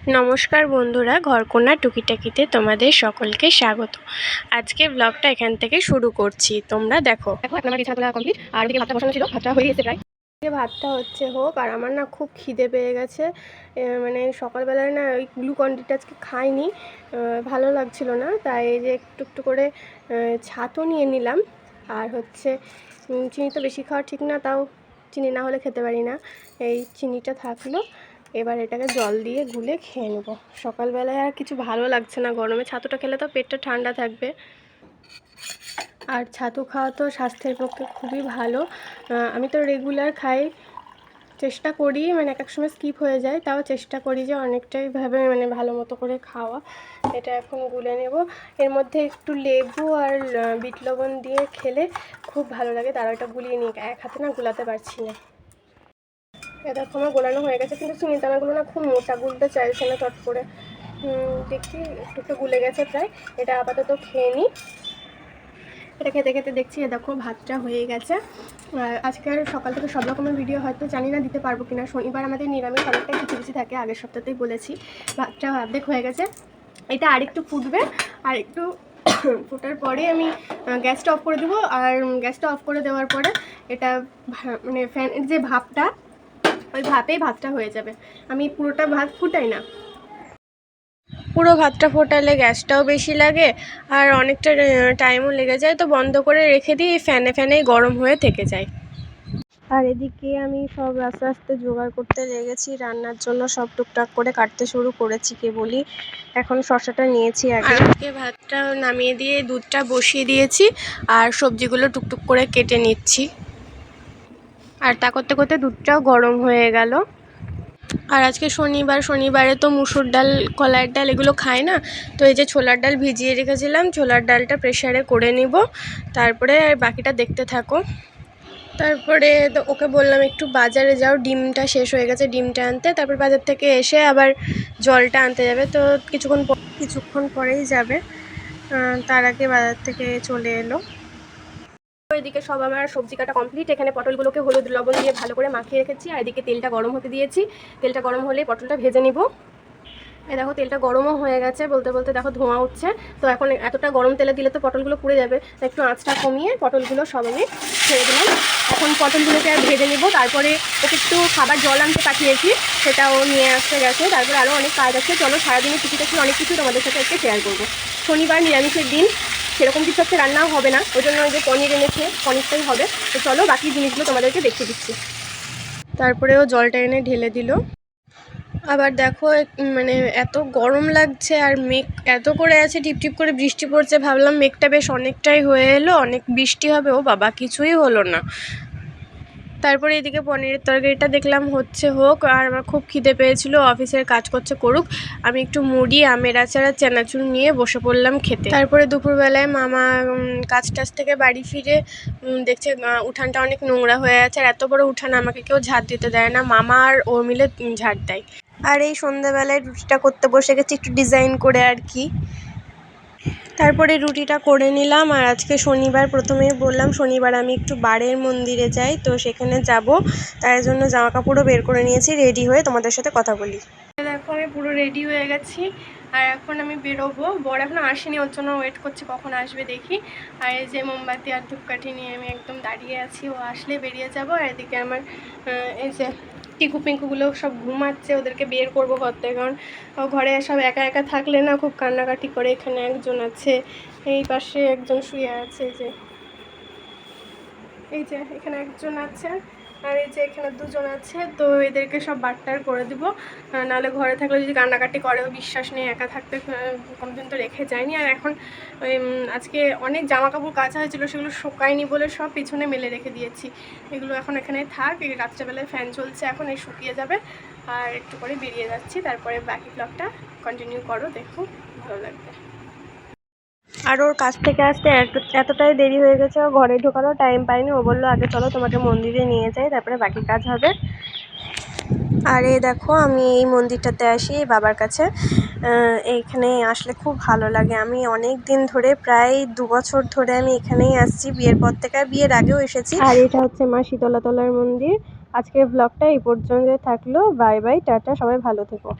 নমস্কার বন্ধুরা, ঘরকন্যা টুকিটাকিতে তোমাদের সকলকে স্বাগত। আজকে ব্লগটা এখান থেকে শুরু করছি, তোমরা দেখো। এখন আমার বিছানা তোলা কমপ্লিট, আর ওদিকে ভাতটা বসানো ছিল, ভাতটা হয়ে গেছে প্রায়। ভাতটা হচ্ছে হোক, আর আমার না খুব খিদে পেয়ে গেছে। মানে সকালবেলায় না ওই গ্লুকন্ডিটা আজকে খাইনি, ভালো লাগছিল না, তাই এই যে একটু একটু করে ছাতু নিয়ে নিলাম। আর হচ্ছে চিনি তো বেশি খাওয়া ঠিক না, তাও চিনি না হলে খেতে পারি না, এই চিনিটা থাকলো। এবার এটাকে জল দিয়ে গুলে খেয়ে নেব। সকালবেলায় আর কিছু ভালো লাগছে না, গরমে ছাতুটা খেলে তো পেটটা ঠান্ডা থাকবে। আর ছাতু খাওয়া তো স্বাস্থ্যের পক্ষে খুবই ভালো। আমি তো রেগুলার খাই, চেষ্টা করি, মানে এক এক সময় স্কিপ হয়ে যায়, তাও চেষ্টা করি যে অনেকটাই ভাবে মানে ভালো মতো করে খাওয়া। এটা এখন গুলে নেব। এর মধ্যে একটু লেবু আর বিট লবণ দিয়ে খেলে খুব ভালো লাগে। তারা এটা গুলিয়ে নিই, এক হাতে না গুলাতে পারছি না। এটা আমার গোলানো হয়ে গেছে, কিন্তু চিনিদানাগুলো না খুব মোটা, গুলতে চাইছে না চট করে। দেখি একটু একটু গুলে গেছে প্রায়। এটা আপাতত খেয়ে নিই। এটা খেতে খেতে দেখছি দেখো ভাতটা হয়ে গেছে। আজকের সকাল থেকে সব রকমের ভিডিও হয়তো জানি না দিতে পারবো কিনা। শনিবার আমাদের নিরামিষ অনেকটাই খিচুড়ি থাকে, আগের সপ্তাহতেই বলেছি। ভাতটা অর্ধেক হয়ে গেছে, এটা আরেকটু ফুটবে। আর একটু ফোটার পরে আমি গ্যাসটা অফ করে দেবো। আর গ্যাসটা অফ করে দেওয়ার পরে এটা মানে ফ্যানের যে ভাপটা, ওই ভাপেই ভাতটা হয়ে যাবে। আমি পুরোটা ভাত ফুটাই না, পুরো ভাতটা ফোটালে গ্যাসটাও বেশি লাগে আর অনেকটা টাইমও লেগে যায়, তো বন্ধ করে রেখে দিই, ফ্যানেই গরম হয়ে থেকে যায়। আর এদিকে আমি সব আস্তে আস্তে জোগাড় করতে লেগেছি রান্নার জন্য, সব টুকটাক করে কাটতে শুরু করেছি কেবলই। এখন শসাটা নিয়েছি আজকে ভাতটা নামিয়ে দিয়ে দুধটা বসিয়ে দিয়েছি, আর সবজিগুলো টুকটুক করে কেটে নিচ্ছি। আর তা করতে করতে দুধটাও গরম হয়ে গেল। আর আজকে শনিবারে তো মুসুর ডাল, কলাইয়ের ডাল এগুলো খায় না, তো এই যে ছোলার ডাল ভিজিয়ে রেখেছিলাম, ছোলার ডালটা প্রেসারে করে নিব, তারপরে বাকিটা দেখতে থাকো। তারপরে ওকে বললাম একটু বাজারে যাও, ডিমটা শেষ হয়ে গেছে, ডিমটা আনতে। তারপর বাজার থেকে এসে আবার জলটা আনতে যাবে, তো কিছুক্ষণ পরেই যাবে। তার আগে বাজার থেকে চলে এলো। এদিকে সব আমার সবজি কাটা কমপ্লিট। এখানে পটলগুলোকে হলুদ লবণ দিয়ে ভালো করে মাখিয়ে রেখেছি, আর এদিকে তেলটা গরম হতে দিয়েছি। তেলটা গরম হলে পটলটা ভেজে নিব। এই দেখো তেলটা গরমও হয়ে গেছে, বলতে বলতে দেখো ধোঁয়া উঠছে। তো এখন এতটা গরম তেলে দিলে তো পটলগুলো পুড়ে যাবে, একটু আঁচটা কমিয়ে পটলগুলো সব আমি ছেড়ে দিলাম। এখন পটলগুলোকে আর ভেজে নিব। তারপরে ওকে একটু খাবার জল আনতে পাঠিয়েছি, সেটাও নিয়ে আসতে গেছে। তারপরে আরও অনেক কাজ আছে, চলো সারাদিনে টুকিটাকি অনেক কিছু তোমাদের সাথে আজকে শেয়ার করবো। শনিবার নিরামিষের দিন, সেরকম কিছু আজকে রান্নাও হবে না, ওই জন্য ওই যে পনির এনেছে, পনিরটাই হবে। তো চলো বাকি জিনিসগুলো তোমাদেরকে দেখিয়ে দিচ্ছি। তারপরেও জলটা এনে ঢেলে দিল। আবার দেখো মানে এত গরম লাগছে, আর মেঘ এত করে আছে, টিপটিপ করে বৃষ্টি পড়ছে। ভাবলাম মেঘটা বেশ অনেকটাই হয়ে এলো, অনেক বৃষ্টি হবে, ও বাবা কিছুই হলো না। তারপরে এদিকে পনিরের তরকারিটা দেখলাম হচ্ছে হোক, আর আমার খুব খিদে পেয়েছিল, অফিসের কাজ করছে করুক, আমি একটু মুড়ি, আমের আচার আর চানাচুর নিয়ে বসে পড়লাম খেতে। তারপরে দুপুরবেলায় মামা কাজ টাজ থেকে বাড়ি ফিরে দেখছে উঠানটা অনেক নোংরা হয়ে আছে, আর এত বড় উঠান আমাকে কেউ ঝাড় দিতে দেয় না, মামা আর ও মিলে ঝাড় দেয়। আর এই সন্ধ্যাবেলায় রুটিটা করতে বসে গেছি একটু ডিজাইন করে আর কি। তারপরে রুটিটা করে নিলাম। আর আজকে শনিবার, প্রথমেই বললাম শনিবার আমি একটু বাড়ের মন্দিরে যাই, তো সেখানে যাব, তার জন্য জামা কাপড়ও বের করে নিয়েছি, রেডি হয়ে তোমাদের সাথে কথা বলি। দেখো আমি পুরো রেডি হয়ে গেছি, আর এখন আমি বেরোবো। বর এখনো আসেনি, ওর জন্য ওয়েট করছি কখন আসবে দেখি। আর এই যে মোমবাতি আর ধূপকাঠি নিয়ে আমি একদম দাঁড়িয়ে আছি, ও আসলে বেরিয়ে যাব। আর এদিকে আমার এই যে টিকু পিঙ্কুগুলো সব ঘুমাচ্ছে, ওদেরকে বের করবো ঘর থেকে, কারণ ঘরে সব একা একা থাকলে না খুব কান্নাকাটি করে। এখানে একজন আছে, এই পাশে একজন শুয়ে আছে, এই যে এখানে একজন আছে, আর এই যে এখানে দুজন আছে। তো এদেরকে সব বাট্টার করে দিব, নাহলে ঘরে থাকলে যদি কান্নাকাটি করেও বিশ্বাস নেই, একা থাকতে কোনোদিন তো রেখে যায়নি। আর এখন ওই আজকে অনেক জামা কাপড় কাচা হয়েছিল, সেগুলো শুকায়নি বলে সব পিছনে মেলে রেখে দিয়েছি। এগুলো এখন এখানে থাক, এই রাত্রেবেলায় ফ্যান চলছে এখন, এই শুকিয়ে যাবে। আর একটু করে বেরিয়ে যাচ্ছি, তারপরে বাকি ব্লগটা কন্টিনিউ করো, দেখো ভালো লাগবে। আর ওর কাছ থেকে আসতে এতটাই দেরি হয়ে গেছে, ও ঘরে ঢোকারও টাইম পায়নি। ও বললো আগে চলো তোমাকে মন্দিরে নিয়ে যাই, তারপরে বাকি কাজ হবে। আর এই দেখো আমি এই মন্দিরটাতে আসি বাবার কাছে, এইখানে আসলে খুব ভালো লাগে। আমি অনেক দিন ধরে, প্রায় 2 বছর ধরে আমি এখানেই আসছি, বিয়ের পর থেকে, আর বিয়ের আগেও এসেছি। আর এটা হচ্ছে মা শীতলাতলার মন্দির। আজকের ব্লগটা এই পর্যন্ত থাকলো, বাই বাই, টাটা, সবাই ভালো থেকো।